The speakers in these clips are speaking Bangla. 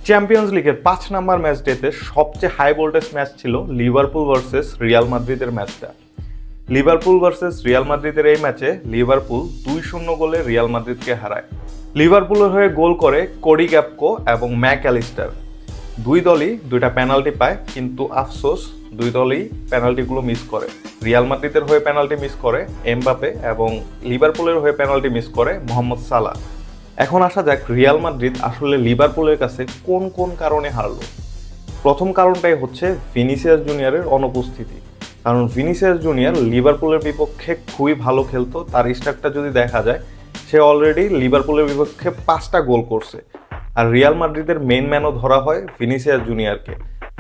চ্যাম্পিয়ন্স লিগের 5 নম্বর ম্যাচ ডেতে সবচেয়ে হাই ভোল্টেজ ম্যাচ ছিল লিভারপুল ভার্সেস রিয়াল মাদ্রিদের ম্যাচটা। লিভারপুল ভার্সেস রিয়াল মাদ্রিদের এই ম্যাচে লিভারপুল 2-0 গোলে রিয়াল মাদ্রিদকে হারায়। লিভারপুলের হয়ে গোল করে কোডি গ্যাকপো এবং ম্যাক অ্যালিস্টার। দুই দলই দুইটা পেনাল্টি পায়, কিন্তু আফসোস দুই দলই পেনাল্টিগুলো মিস করে। রিয়াল মাদ্রিদের হয়ে পেনাল্টি মিস করে এমবাপে এবং লিভারপুলের হয়ে পেনাল্টি মিস করে মোহাম্মদ সালাহ। এখন আসা যাক রিয়াল মাদ্রিদ আসলে লিভারপুলের কাছে কোন কোন কারণে হারলো। প্রথম কারণটাই হচ্ছে ভিনিসিয়াস জুনিয়রের অনুপস্থিতি। কারণ ভিনিসিয়াস জুনিয়র লিভারপুলের বিপক্ষে খুবই ভালো খেলতো। তার স্ট্রাকটা যদি দেখা যায়, সে অলরেডি লিভারপুলের বিপক্ষে 5টা গোল করছে। আর রিয়াল মাদ্রিদের মেইন ম্যানও ধরা হয় ভিনিসিয়াস জুনিয়রকে।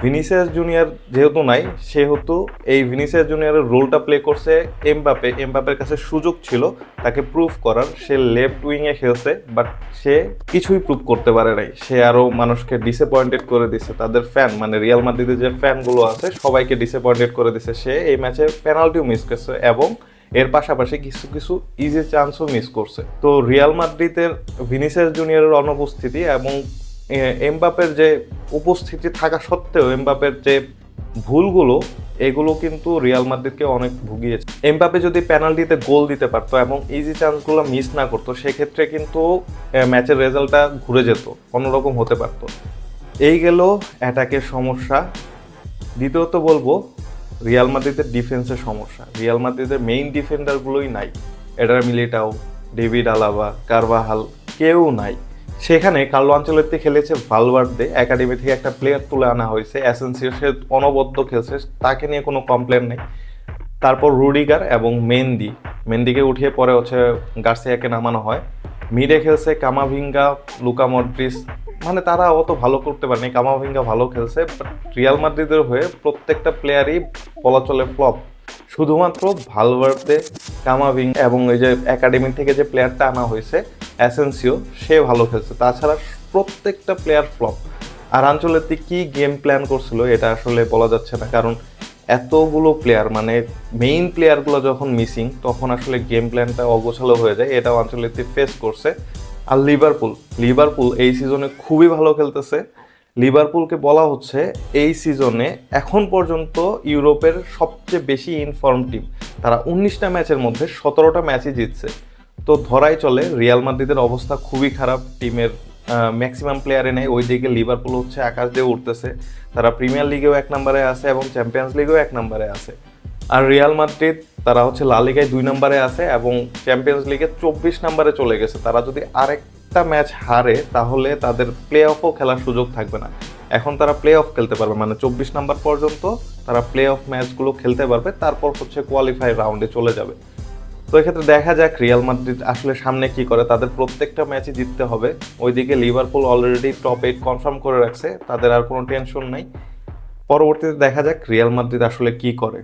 ভিনিসিয়াস জুনিয়র যেহেতু নাই, সেহেতু এই ভিনিসিয়াস জুনিয়রের রোলটা প্লে করছে এমবাপে। এমবাপের কাছে সুযোগ ছিল তাকে প্রুভ করার। সে লেফট উইংয়ে খেলছে, বাট সে কিছুই প্রুভ করতে পারে নাই। সে আরও মানুষকে ডিসঅ্যাপয়েন্টেড করে দিছে। তাদের ফ্যান, মানে রিয়াল মাদ্রিদের যে ফ্যানগুলো আছে, সবাইকে ডিসঅ্যাপয়েন্টেড করে দিছে। সে এই ম্যাচে পেনাল্টিও মিস করছে এবং এর পাশাপাশি কিছু কিছু ইজি চান্সও মিস করছে। তো রিয়াল মাদ্রিদের ভিনিসিয়াস জুনিয়রের অনুপস্থিতি এবং এমবাপের যে উপস্থিতি থাকা সত্ত্বেও এমবাপের যে ভুলগুলো, এগুলো কিন্তু রিয়াল মাদ্রিদকে অনেক ভুগিয়েছে। এমবাপে যদি পেনাল্টিতে গোল দিতে পারতো এবং ইজি চান্সগুলো মিস না করতো, সেক্ষেত্রে কিন্তু ম্যাচের রেজাল্টটা ঘুরে যেত, অন্যরকম হতে পারতো। এই গেল অ্যাটাকের সমস্যা। দ্বিতীয়ত বলবো রিয়াল মাদ্রিদের ডিফেন্সের সমস্যা। রিয়াল মাদ্রিদের মেইন ডিফেন্ডারগুলোই নাই। Eder Militao, David Alaba, Carvajal, কেউ নাই। সেখানে কার্লো আনচেলত্তি খেলেছে ভালভার্দে, একাডেমি থেকে একটা প্লেয়ার তুলে আনা হয়েছে অ্যাসেন্সিও, সে অনবদ্য খেলছে, তাকে নিয়ে কোনো কমপ্লেন নেই। তারপর রুডিগার এবং মেন্দিকে উঠিয়ে পরে হচ্ছে গার্সিয়াকে নামানো হয়। মিডে খেলছে কামাভিঙ্গা, লুকা মডরিচ, মানে তারা অত ভালো করতে পারেনি। কামাভিঙ্গা ভালো খেলছে, বাট রিয়াল মাদ্রিদের হয়ে প্রত্যেকটা প্লেয়ারই বলা চলে ফ্লপ। শুধুমাত্র ভালভার্দে, কামাভিঙ্গা এবং এই যে একাডেমি থেকে যে প্লেয়ারটা আনা হয়েছে অ্যাসেন্সিও, সে ভালো খেলছে। তাছাড়া প্রত্যেকটা প্লেয়ার ফ্লপ। আর আনচেলত্তি কি গেম প্ল্যান করছিল এটা আসলে বলা যাচ্ছে না, কারণ এতগুলো প্লেয়ার, মানে মেইন প্লেয়ারগুলো যখন মিসিং, তখন আসলে গেম প্ল্যানটা অগোছালো হয়ে যায়। এটাও আনচেলত্তি ফেস করছে। আর লিভারপুল এই সিজনে খুবই ভালো খেলতেছে। লিভারপুলকে বলা হচ্ছে এই সিজনে এখন পর্যন্ত ইউরোপের সবচেয়ে বেশি ইনফর্ম টিম। তারা 19টা ম্যাচের মধ্যে 17টা ম্যাচই জিতছে। তো ধরাই চলে রিয়াল মাদ্রিদের অবস্থা খুবই খারাপ। টিমের ম্যাক্সিমাম প্লেয়ারে নেই। ওইদিকে লিভারপুল হচ্ছে আকাশ দিয়ে উঠতেছে। তারা প্রিমিয়ার লিগেও 1 নম্বরে আছে এবং চ্যাম্পিয়ন্স লিগেও 1 নম্বরে আছে। আর রিয়াল মাদ্রিদ তারা হচ্ছে লা লিগায় 2 নম্বরে আছে এবং চ্যাম্পিয়ন্স লিগে 24 নম্বরে চলে গেছে। তারা যদি আরেকটা ম্যাচ হারে, তাহলে তাদের প্লে অফও খেলার সুযোগ থাকবে না। এখন তারা প্লে অফ খেলতে পারবে, মানে 24 নম্বর পর্যন্ত তারা প্লে অফ ম্যাচগুলো খেলতে পারবে। তারপর হচ্ছে কোয়ালিফাই রাউন্ডে চলে যাবে। তো এক্ষেত্রে দেখা যাক রিয়াল মাদ্রিদ আসলে সামনে কি করে। তাদের প্রত্যেকটা ম্যাচই জিততে হবে। ওইদিকে লিভারপুল অলরেডি টপ 8 কনফার্ম করে রাখছে, তাদের আর কোনো টেনশন নাই। পরবর্তীতে দেখা যাক রিয়াল মাদ্রিদ আসলে কি করে।